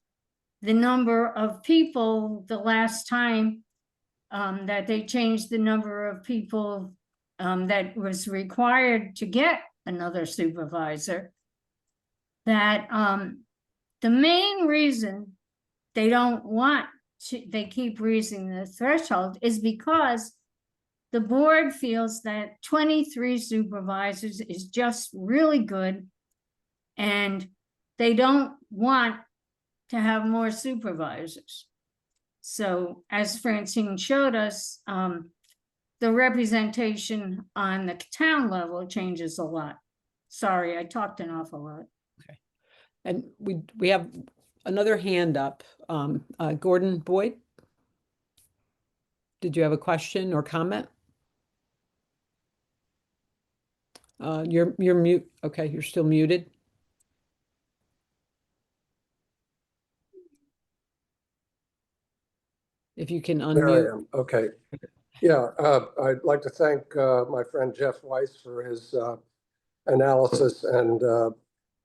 the number of people the last time, that they changed the number of people that was required to get another supervisor, that the main reason they don't want to, they keep raising the threshold, is because the board feels that 23 supervisors is just really good, and they don't want to have more supervisors. So as Francine showed us, the representation on the town level changes a lot. Sorry, I talked an awful lot. And we have another hand up. Gordon Boyd, did you have a question or comment? You're mute. Okay, you're still muted. If you can There I unmute. am. Okay. Yeah, I'd like to thank my friend Jeff Wice for his analysis and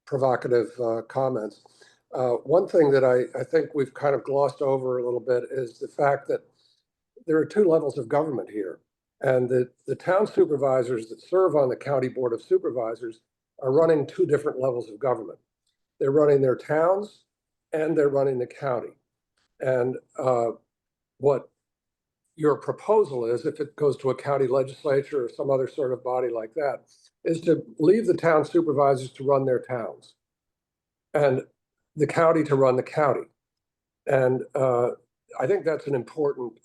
provocative comments. One thing that I think we've kind of glossed over a little bit is the fact that there are two levels of government here. And the town supervisors that serve on the county board of supervisors are running two different levels of government. They're running their towns and they're running the county. And what your proposal is, if it goes to a county legislature or some other sort of body like that, is to leave the town supervisors to run their towns and the county to run the county. And I think that's an important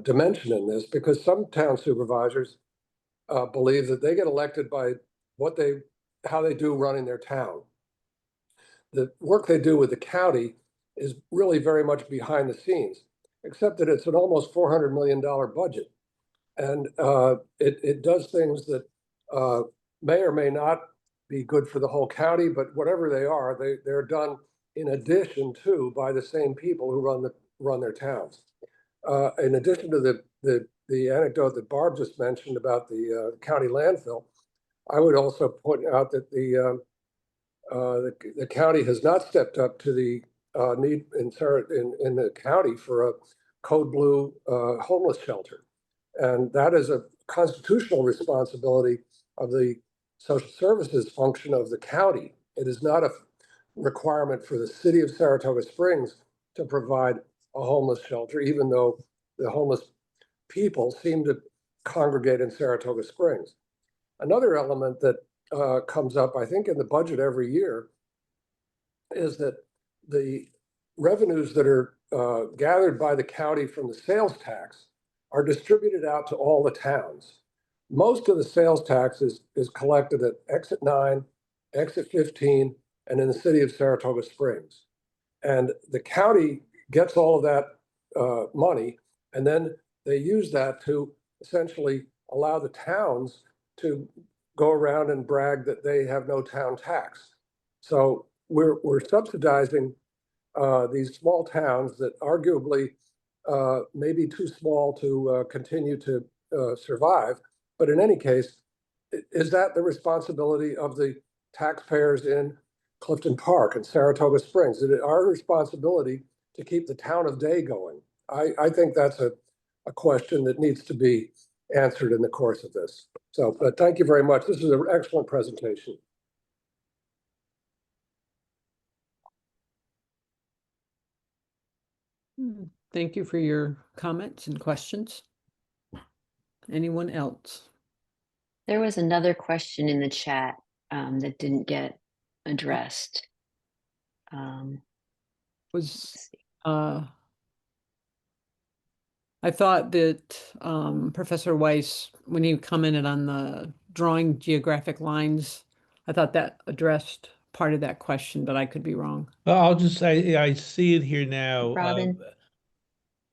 dimension in this, because some town supervisors believe that they get elected by how they do running their town. The work they do with the county is really very much behind the scenes, except that it's an almost $400 million budget. And it does things that may or may not be good for the whole county, but whatever they are, they're done in addition to by the same people who run their towns. In addition to the anecdote that Barb just mentioned about the county landfill, I would also point out that the county has not stepped up to the need in the county for a code blue homeless shelter. And that is a constitutional responsibility of the social services function of the county. It is not a requirement for the city of Saratoga Springs to provide a homeless shelter, even though the homeless people seem to congregate in Saratoga Springs. Another element that comes up, I think, in the budget every year is that the revenues that are gathered by the county from the sales tax are distributed out to all the towns. Most of the sales tax is collected at Exit 9, Exit 15, and in the city of Saratoga Springs. And the county gets all of that money, and then they use that to essentially allow the towns to go around and brag that they have no town tax. So we're subsidizing these small towns that arguably may be too small to continue to survive. But in any case, is that the responsibility of the taxpayers in Clifton Park and Saratoga Springs? Is it our responsibility to keep the town of Day going? I think that's a question that needs to be answered in the course of this. So, but thank you very much. This is an excellent presentation. Thank you for your comments and questions. Anyone else? There was another question in the chat that didn't get addressed. I thought that Professor Wice, when he commented on the drawing geographic lines, I thought that addressed part of that question, but I could be wrong. Well, I see it here now. Robin?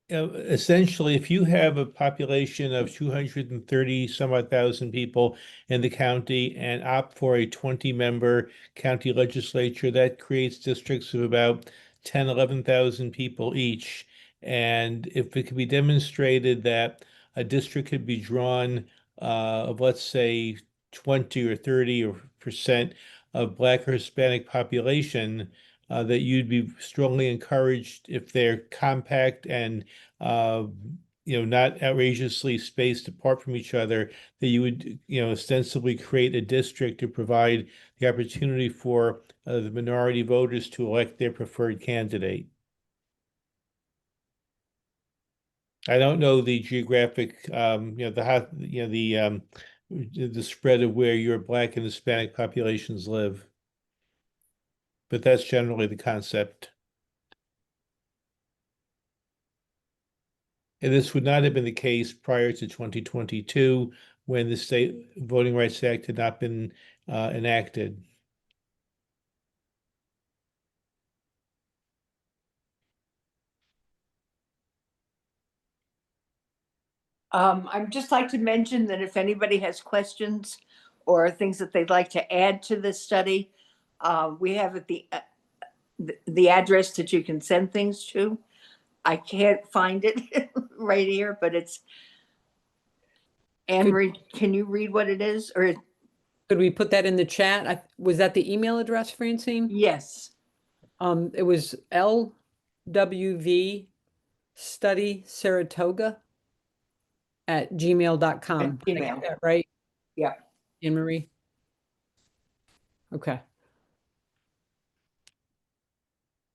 Essentially, if you have a population of 230 some odd thousand people in the county and opt for a 20-member county legislature, that creates districts of about 10, 11,000 people each. And if it could be demonstrated that a district could be drawn of, let's say, 20 or 30% of Black or Hispanic population, that you'd be strongly encouraged, if they're compact and not outrageously spaced apart from each other, that you would ostensibly create a district to provide the opportunity for the minority voters to elect their preferred candidate. I don't know the geographic, the spread of where your Black and Hispanic populations live, but that's generally the concept. And this would not have been the case prior to 2022, when the State Voting Rights Act had not been enacted. I'd just like to mention that if anybody has questions or things that they'd like to add to this study, we have the address that you can send things to. I can't find it right here, but it's, Anne Marie, can you read what it is? Or Could we put that in the chat? Was that the email address, Francine? yes. It was LWVSaratoga@gmail.com. Did I get that right? Yeah. Anne Marie? Okay.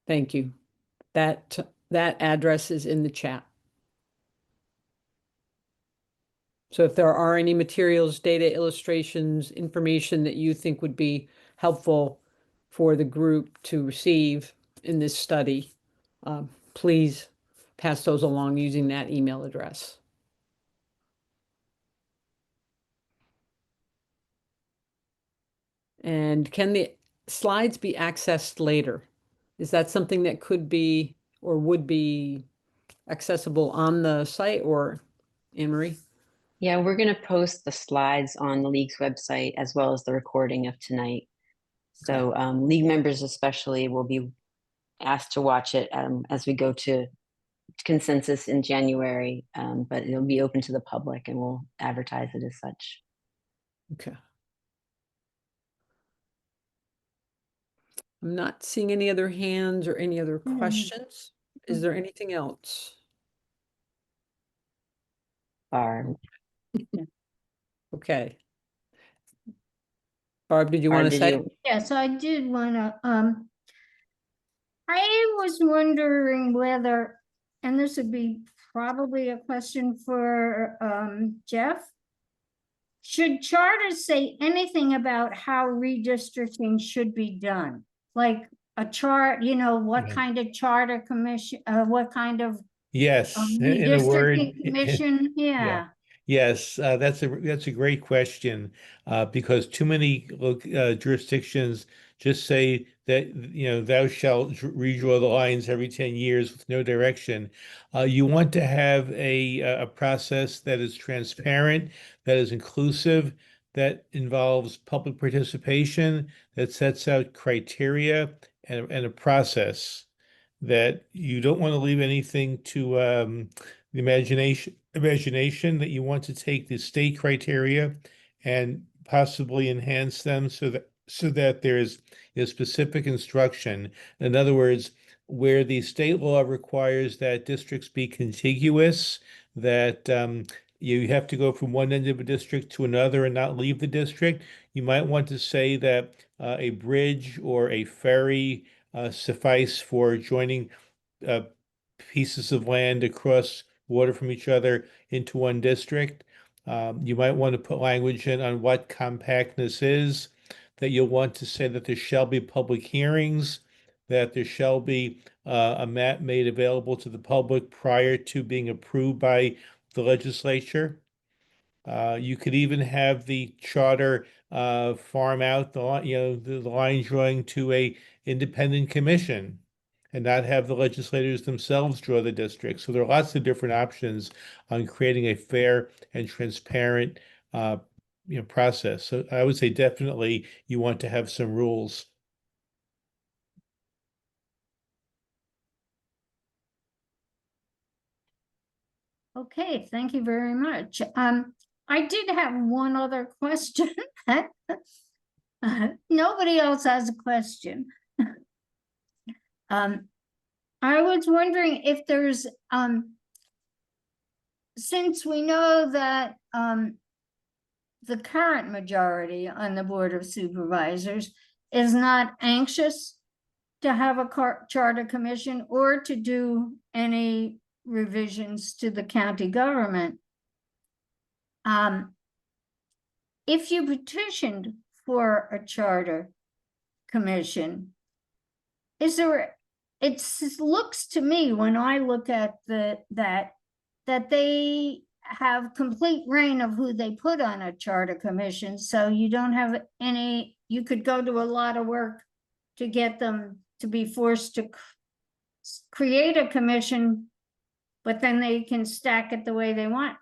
Thank you. That address is in the chat. So if there are any materials, data, illustrations, information that you think would be helpful for the group to receive in this study, please pass those along using that email address. And can the slides be accessed later? Is that something that could be or would be accessible on the site, or Anne Marie? Yeah, we're going to post the slides on the League's website as well as the recording of tonight. So League members especially will be asked to watch it as we go to Consensus in January, but it'll be open to the public and we'll advertise it as such. Okay. I'm not seeing any other hands or any other questions. Is there anything else? Barb, Okay. Barb, did you Barb, want to did say? you? Yes, I did want to, I was wondering whether, and this would be probably a question for Jeff. Should charters say anything about how redistricting should be done? Like a chart, what Yeah. kind of charter commission, what kind of Yes, in a word. redistricting commission? Yeah. Yes, that's a great question, because too many jurisdictions just say that thou shalt redraw the lines every 10 years with no direction. You want to have a process that is transparent, that is inclusive, that involves public participation, that sets out criteria and a process, that you don't want to leave anything to the imagination, that you want to take the state criteria and possibly enhance them so that there's specific instruction. In other words, where the state law requires that districts be contiguous, that you have to go from one end of a district to another and not leave the district, you might want to say that a bridge or a ferry suffice for joining pieces of land across water from each other into one district. You might want to put language in on what compactness is, that you'll want to say that there shall be public hearings, that there shall be a map made available to the public prior to being approved by the legislature. You could even have the charter farm out the line drawing to a independent commission, and not have the legislators themselves draw the district. So there are lots of different options on creating a fair and transparent process. So I would say definitely you want to have some rules. Okay, thank you very much. I did have one other question. Nobody else has a question. I was wondering if there's, since we know that, the current majority on the Board of Supervisors is not anxious to have a charter commission or to do any revisions to the county government. If you petitioned for a charter commission, is there, it looks to me when I look at that they have complete reign of who they put on a charter commission, so you don't have any, you could go to a lot of work to get them to be forced to create a commission, but then they can stack it the way they want.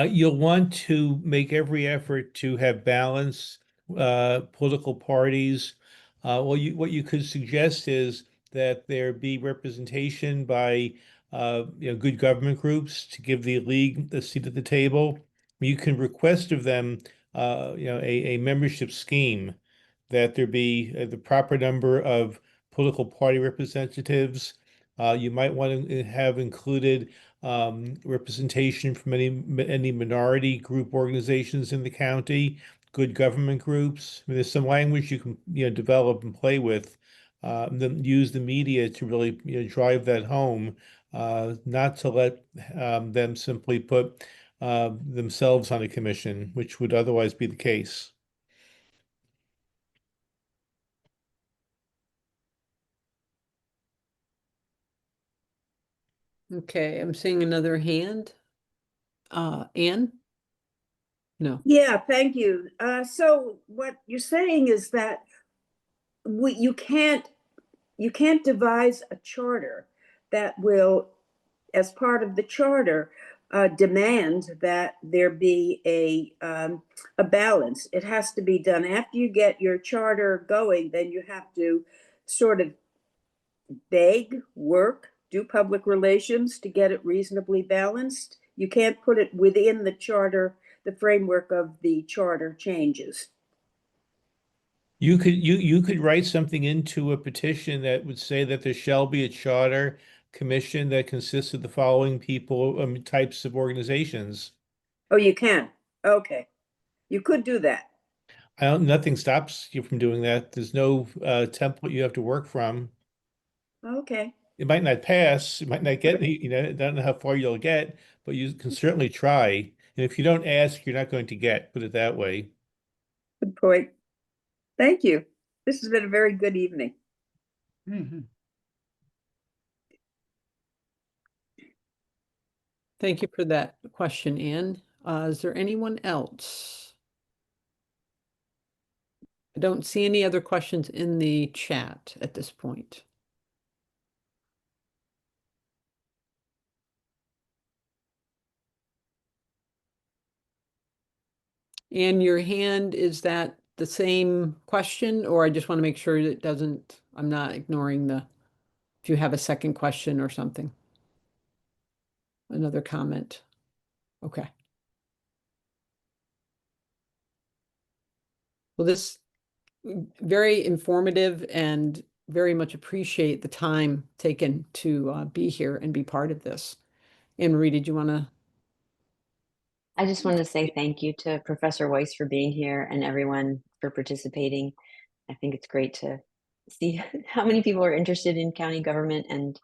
You'll want to make every effort to have balance, political parties. What you could suggest is that there be representation by good government groups to give the league a seat at the table. You can request of them a membership scheme, that there be the proper number of political party representatives. You might want to have included representation from any minority group organizations in the county, good government groups. I mean, there's some language you can develop and play with. Then use the media to really drive that home, not to let them simply put themselves on a commission, which would otherwise be the case. Okay, I'm seeing another hand. Anne? No. Yeah, thank you. So what you're saying is that you can't devise a charter that will, as part of the charter, demand that there be a balance. It has to be done after you get your charter going. Then you have to sort of beg, work, do public relations to get it reasonably balanced. You can't put it within the charter, the framework of the charter changes. You could write something into a petition that would say that there shall be a charter commission that consists of the following people, types of organizations. Oh, you can. Okay. You could do that. Nothing stops you from doing that. There's no template you have to work from. Okay. It might not pass, it might not get, I don't know how far you'll get, but you can certainly try. And if you don't ask, you're not going to get, put it that way. Good point. Thank you. This has been a very good evening. Mm-hmm. Thank you for that question, Anne. Is there anyone else? I don't see any other questions in the chat at this point. And your hand, is that the same question, or I just want to make sure that it doesn't, I'm not ignoring if you have a second question or something? Another comment. Okay. Well, this very informative, and very much appreciate the time taken to be here and be part of this. Anne Marie, did you want to? I just wanted to say thank you to Professor Wice for being here and everyone for participating. I think it's great to see how many people are interested in county government and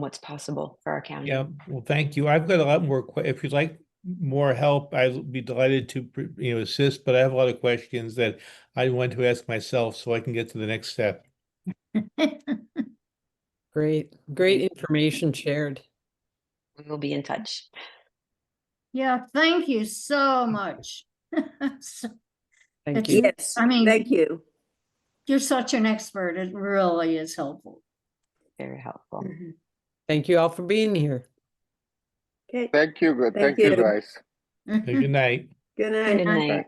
what's possible for our county. Yeah, well, thank you. I've got a lot more, if you'd like more help, I'll be delighted to assist, but I have a lot of questions that I want to ask myself so I can get to the next step. Great information shared. We will be in touch. Yeah, thank you so much. Thank you. Yes, I mean, thank you. You're such an expert. It really is helpful. Very helpful. Mm-hmm. Thank you all for being here. Okay. Thank you. Thank Thank you, you. guys. Good night. Good night. Good night. Bye.